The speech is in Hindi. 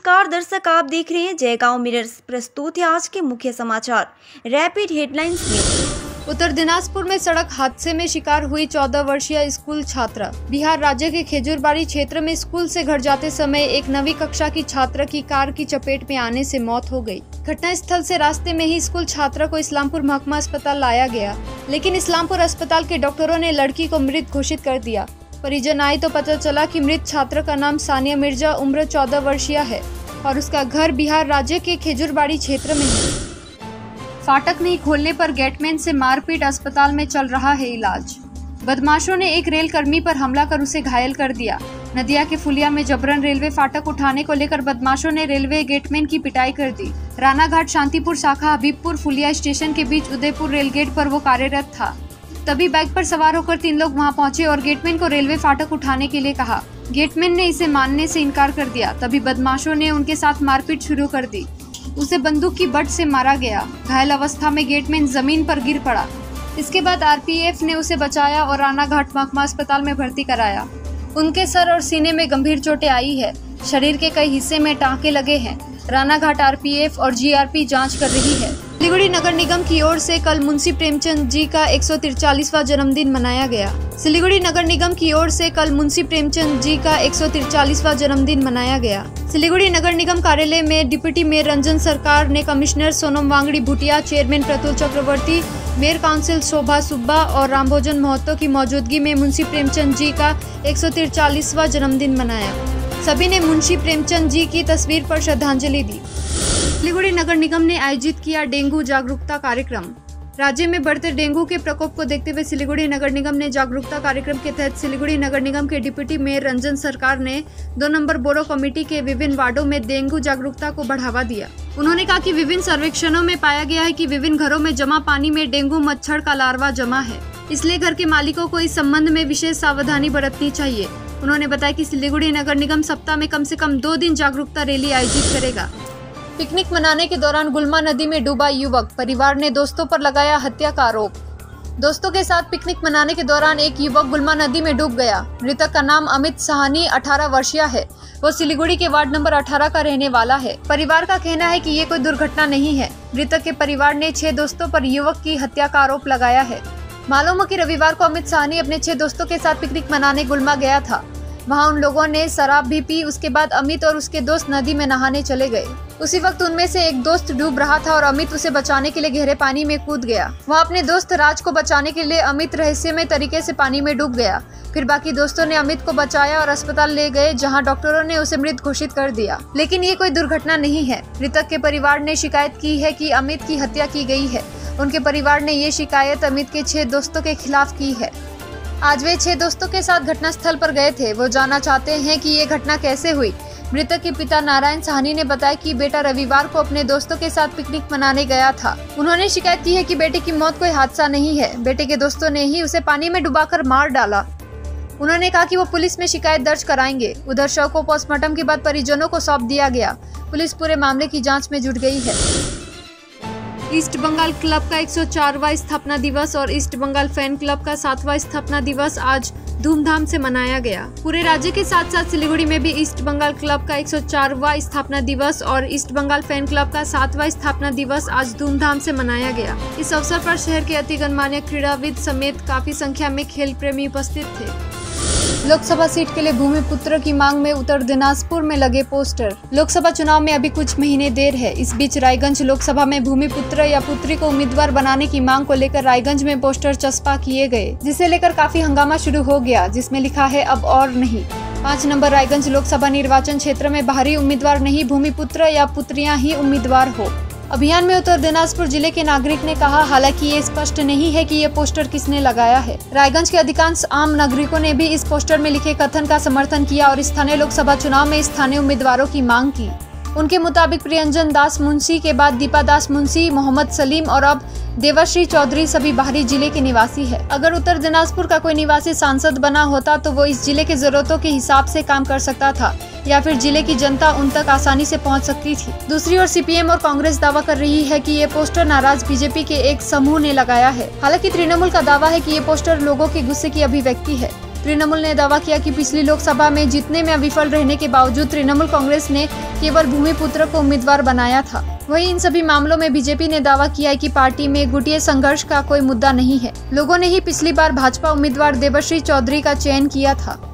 नमस्कार दर्शक, आप देख रहे हैं जयगांव मिरर्स। प्रस्तुत है आज के मुख्य समाचार। रैपिड हेडलाइंस में उत्तर दिनाजपुर में सड़क हादसे में शिकार हुई 14 वर्षीय स्कूल छात्रा। बिहार राज्य के खेजूरबाड़ी क्षेत्र में स्कूल से घर जाते समय एक 9वीं कक्षा की छात्रा की कार की चपेट में आने से मौत हो गई। घटना स्थल से रास्ते में ही स्कूल छात्रा को इस्लामपुर महकमा अस्पताल लाया गया, लेकिन इस्लामपुर अस्पताल के डॉक्टरों ने लड़की को मृत घोषित कर दिया। परिजन आए तो पता चला कि मृत छात्रा का नाम सानिया मिर्जा, उम्र 14 वर्षीय है और उसका घर बिहार राज्य के खेजूरबाड़ी क्षेत्र में है। फाटक नहीं खोलने पर गेटमैन से मारपीट, अस्पताल में चल रहा है इलाज। बदमाशों ने एक रेल कर्मी पर हमला कर उसे घायल कर दिया। नदिया के फुलिया में जबरन रेलवे फाटक उठाने को लेकर बदमाशों ने रेलवे गेटमैन की पिटाई कर दी। रानाघाट शांतिपुर शाखा हबीबपुर फुलिया स्टेशन के बीच उदयपुर रेलगेट पर वो कार्यरत था। तभी बाइक पर सवार होकर 3 लोग वहां पहुंचे और गेटमैन को रेलवे फाटक उठाने के लिए कहा। गेटमैन ने इसे मानने से इनकार कर दिया। तभी बदमाशों ने उनके साथ मारपीट शुरू कर दी। उसे बंदूक की बट से मारा गया। घायल अवस्था में गेटमैन जमीन पर गिर पड़ा। इसके बाद आरपीएफ ने उसे बचाया और रानाघाट महकमा अस्पताल में भर्ती कराया। उनके सर और सीने में गंभीर चोटें आई है। शरीर के कई हिस्से में टांके लगे हैं। रानाघाट आरपीएफ और जीआरपी जांच कर रही है। सिलीगुड़ी नगर निगम की ओर से कल मुंशी प्रेमचंद जी का 143वां जन्मदिन मनाया गया। सिलीगुड़ी नगर निगम की ओर से कल मुंशी प्रेमचंद जी का 143वां जन्मदिन मनाया गया। सिलीगुड़ी नगर निगम कार्यालय में डिप्टी मेयर रंजन सरकार ने कमिश्नर सोनम वांगड़ी भूटिया, चेयरमैन प्रतुल चक्रवर्ती, मेयर काउंसिल शोभा सुब्बा और रामभोजन महतो की मौजूदगी में मुंशी प्रेमचंद जी का 143वां जन्मदिन मनाया। सभी ने मुंशी प्रेमचंद जी की तस्वीर पर श्रद्धांजलि दी। सिलीगुड़ी नगर निगम ने आयोजित किया डेंगू जागरूकता कार्यक्रम। राज्य में बढ़ते डेंगू के प्रकोप को देखते हुए सिलीगुड़ी नगर निगम ने जागरूकता कार्यक्रम के तहत सिलीगुड़ी नगर निगम के डिप्टी मेयर रंजन सरकार ने 2 नंबर बोरो कमेटी के विभिन्न वार्डों में डेंगू जागरूकता को बढ़ावा दिया। उन्होंने कहा कि विभिन्न सर्वेक्षणों में पाया गया है कि विभिन्न घरों में जमा पानी में डेंगू मच्छर का लार्वा जमा है, इसलिए घर के मालिकों को इस संबंध में विशेष सावधानी बरतनी चाहिए। उन्होंने बताया कि सिलीगुड़ी नगर निगम सप्ताह में कम से कम 2 दिन जागरूकता रैली आयोजित करेगा। पिकनिक मनाने के दौरान गुलमा नदी में डूबा युवक, परिवार ने दोस्तों पर लगाया हत्या का आरोप। दोस्तों के साथ पिकनिक मनाने के दौरान एक युवक गुलमा नदी में डूब गया। मृतक का नाम अमित साहनी 18 वर्षीय है। वो सिलीगुड़ी के वार्ड नंबर 18 का रहने वाला है। परिवार का कहना है कि ये कोई दुर्घटना नहीं है। मृतक के परिवार ने 6 दोस्तों पर युवक की हत्या का आरोप लगाया है। मालूम हो कि रविवार को अमित साहनी अपने 6 दोस्तों के साथ पिकनिक मनाने गुलमा गया था। वहां उन लोगों ने शराब भी पी। उसके बाद अमित और उसके दोस्त नदी में नहाने चले गए। उसी वक्त उनमें से एक दोस्त डूब रहा था और अमित उसे बचाने के लिए गहरे पानी में कूद गया। वहां अपने दोस्त राज को बचाने के लिए अमित रहस्यमय तरीके से पानी में डूब गया। फिर बाकी दोस्तों ने अमित को बचाया और अस्पताल ले गए, जहां डॉक्टरों ने उसे मृत घोषित कर दिया। लेकिन ये कोई दुर्घटना नहीं है। मृतक के परिवार ने शिकायत की है कि अमित की हत्या की गई है। उनके परिवार ने ये शिकायत अमित के 6 दोस्तों के खिलाफ की है। आज वे 6 दोस्तों के साथ घटनास्थल पर गए थे। वो जानना चाहते हैं कि ये घटना कैसे हुई। मृतक के पिता नारायण साहनी ने बताया कि बेटा रविवार को अपने दोस्तों के साथ पिकनिक मनाने गया था। उन्होंने शिकायत की है कि बेटे की मौत कोई हादसा नहीं है। बेटे के दोस्तों ने ही उसे पानी में डुबाकर मार डाला। उन्होंने कहा कि वो पुलिस में शिकायत दर्ज कराएंगे। उधर शव को पोस्टमार्टम के बाद परिजनों को सौंप दिया गया। पुलिस पूरे मामले की जाँच में जुट गई है। ईस्ट बंगाल क्लब का 104वां स्थापना दिवस और ईस्ट बंगाल फैन क्लब का 7वां स्थापना दिवस आज धूमधाम से मनाया गया। पूरे राज्य के साथ साथ सिलीगुड़ी में भी ईस्ट बंगाल क्लब का 104वां स्थापना दिवस और ईस्ट बंगाल फैन क्लब का 7वां स्थापना दिवस आज धूमधाम से मनाया गया। इस अवसर पर शहर के अति गणमान्य क्रीड़ाविद समेत काफी संख्या में खेल प्रेमी उपस्थित थे। लोकसभा सीट के लिए भूमिपुत्र की मांग में उत्तर दिनाजपुर में लगे पोस्टर। लोकसभा चुनाव में अभी कुछ महीने देर है। इस बीच रायगंज लोकसभा में भूमिपुत्र या पुत्री को उम्मीदवार बनाने की मांग को लेकर रायगंज में पोस्टर चस्पा किए गए, जिसे लेकर काफी हंगामा शुरू हो गया, जिसमें लिखा है अब और नहीं। 5 नंबर रायगंज लोकसभा निर्वाचन क्षेत्र में बाहरी उम्मीदवार नहीं, भूमिपुत्र या पुत्रियां ही उम्मीदवार हो। अभियान में उत्तर दिनाजपुर जिले के नागरिक ने कहा, हालांकि ये स्पष्ट नहीं है कि ये पोस्टर किसने लगाया है। रायगंज के अधिकांश आम नागरिकों ने भी इस पोस्टर में लिखे कथन का समर्थन किया और स्थानीय लोकसभा चुनाव में स्थानीय उम्मीदवारों की मांग की। उनके मुताबिक प्रियंजन दास मुंशी के बाद दीपा दास मुंशी, मोहम्मद सलीम और अब देवाश्री चौधरी सभी बाहरी जिले के निवासी है। अगर उत्तर दिनाजपुर का कोई निवासी सांसद बना होता तो वो इस जिले के जरूरतों के हिसाब से काम कर सकता था या फिर जिले की जनता उन तक आसानी से पहुंच सकती थी। दूसरी ओर सीपीएम और कांग्रेस दावा कर रही है कि ये पोस्टर नाराज बीजेपी के एक समूह ने लगाया है। हालांकि तृणमूल का दावा है कि ये पोस्टर लोगों के गुस्से की अभिव्यक्ति है। तृणमूल ने दावा किया कि पिछली लोकसभा में जीतने में विफल रहने के बावजूद तृणमूल कांग्रेस ने केवल भूमिपुत्र को उम्मीदवार बनाया था। वहीं इन सभी मामलों में बीजेपी ने दावा किया है कि पार्टी में गुटिया संघर्ष का कोई मुद्दा नहीं है। लोगों ने ही पिछली बार भाजपा उम्मीदवार देबश्री चौधरी का चयन किया था।